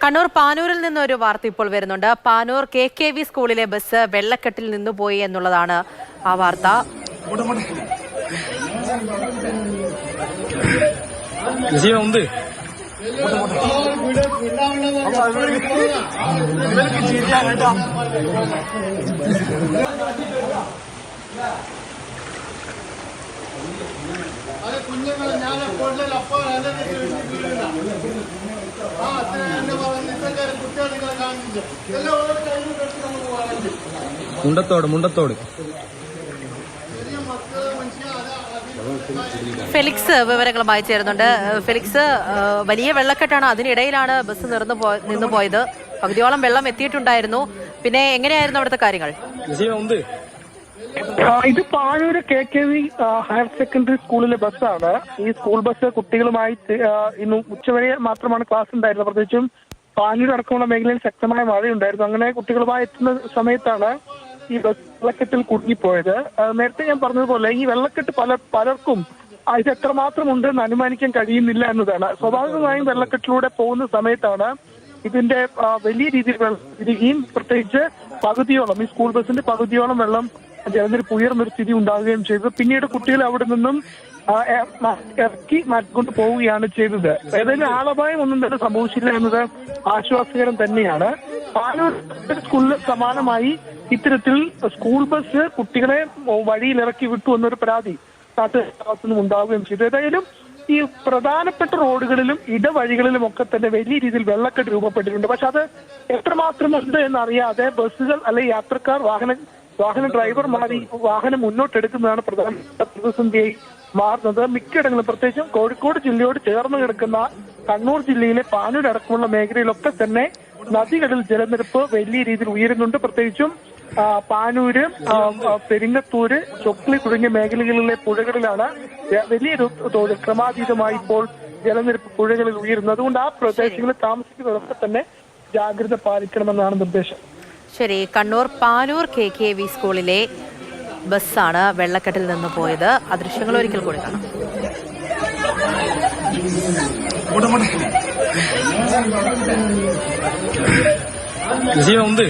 കണ്ണൂർ പാനൂരിൽ നിന്നൊരു വാർത്ത ഇപ്പോൾ വരുന്നുണ്ട്. പാനൂർ KKV സ്കൂളിലെ ബസ് വെള്ളക്കെട്ടിൽ നിന്നുപോയി എന്നുള്ളതാണ് ആ വാർത്ത. മുണ്ടത്തോട് ഫെലിക്സ് വിവരങ്ങളുമായി ചേരുന്നുണ്ട്. ഫെലിക്സ്, വലിയ വെള്ളക്കെട്ടാണ്, അതിനിടയിലാണ് ബസ് നിന്നുപോയത്. പകുതിയോളം വെള്ളം എത്തിയിട്ടുണ്ടായിരുന്നു. പിന്നെ എങ്ങനെയായിരുന്നു അവിടുത്തെ കാര്യങ്ങൾ? ഇത് പാനൂര് KKV ഹയർ സെക്കൻഡറി സ്കൂളിലെ ബസ്സാണ്. ഈ സ്കൂൾ ബസ് കുട്ടികളുമായി ഇന്ന് ഉച്ചവരെ മാത്രമാണ് ക്ലാസ് ഉണ്ടായിരുന്നത്. പ്രത്യേകിച്ചും പാനൂർ അടക്കമുള്ള മേഖലയിൽ ശക്തമായ മഴയുണ്ടായിരുന്നു. അങ്ങനെ കുട്ടികളുമായി എത്തുന്ന സമയത്താണ് ഈ ബസ് വെള്ളക്കെട്ടിൽ കുടുങ്ങിപ്പോയത്. നേരത്തെ ഞാൻ പറഞ്ഞതുപോലെ ഈ വെള്ളക്കെട്ട് പലർക്കും ഇത് എത്രമാത്രം ഉണ്ടെന്ന് അനുമാനിക്കാൻ കഴിയുന്നില്ല എന്നതാണ്. സ്വാഭാവികമായും വെള്ളക്കെട്ടിലൂടെ പോകുന്ന സമയത്താണ് ഇതിന്റെ വലിയ രീതിയിൽ വെള്ളം വരികയും പ്രത്യേകിച്ച് പകുതിയോളം ഈ സ്കൂൾ ബസിന്റെ പകുതിയോളം വെള്ളം ജലനിരപ്പ് ഉയർന്നൊരു സ്ഥിതി ഉണ്ടാവുകയും ചെയ്തു. പിന്നീട് കുട്ടികളെ അവിടെ നിന്നും ഇറക്കി മാറ്റിക്കൊണ്ട് പോവുകയാണ് ചെയ്തത്. ഏതായാലും ആളപായം ഒന്നും തന്നെ സംഭവിച്ചില്ല എന്നത് ആശ്വാസകരം തന്നെയാണ്. പാനൂർ സ്കൂളിന് സമാനമായി ഇത്തരത്തിൽ സ്കൂൾ ബസ് കുട്ടികളെ വഴിയിലിറക്കി വിട്ടു എന്നൊരു പരാതി നാട്ടുകാർക്കും ഉണ്ടാവുകയും ചെയ്തു. ഏതായാലും ഈ പ്രധാനപ്പെട്ട റോഡുകളിലും ഇടവഴികളിലും ഒക്കെ തന്നെ വലിയ രീതിയിൽ വെള്ളക്കെട്ട് രൂപപ്പെട്ടിട്ടുണ്ട്. പക്ഷെ അത് എത്രമാത്രം ഉണ്ട് എന്നറിയാതെ ബസ്സുകൾ അല്ലെങ്കിൽ യാത്രക്കാർ വാഹന ഡ്രൈവർമാർ ഈ വാഹനം മുന്നോട്ടെടുക്കുന്നതാണ് പ്രധാനപ്പെട്ട പ്രതിസന്ധിയായി മാറുന്നത്. മിക്കയിടങ്ങളും പ്രത്യേകിച്ചും കോഴിക്കോട് ജില്ലയോട് ചേർന്ന് കിടക്കുന്ന കണ്ണൂർ ജില്ലയിലെ പാനൂർ അടക്കമുള്ള മേഖലയിലൊക്കെ തന്നെ നദികളിൽ ജലനിരപ്പ് വലിയ രീതിയിൽ ഉയരുന്നുണ്ട്. പ്രത്യേകിച്ചും പാനൂര്, പെരിങ്ങത്തൂര്, ചൊക്ലി തുടങ്ങിയ മേഖലകളിലെ പുഴകളിലാണ് വലിയൊരു തോതിൽ ക്രമാതീതമായി ഇപ്പോൾ ജലനിരപ്പ് പുഴകളിൽ ഉയരുന്നത്. അതുകൊണ്ട് ആ പ്രദേശങ്ങളിൽ താമസിക്കുന്നവരൊക്കെ തന്നെ ജാഗ്രത പാലിക്കണമെന്നാണ് നിർദ്ദേശം. ശരി, കണ്ണൂർ പാനൂർ KKV സ്കൂളിലെ ബസ്സാണ് വെള്ളക്കെട്ടിൽ നിന്ന് പോയത്. ആ ദൃശ്യങ്ങൾ ഒരിക്കൽ കൂടി കാണാം. ഉണ്ട്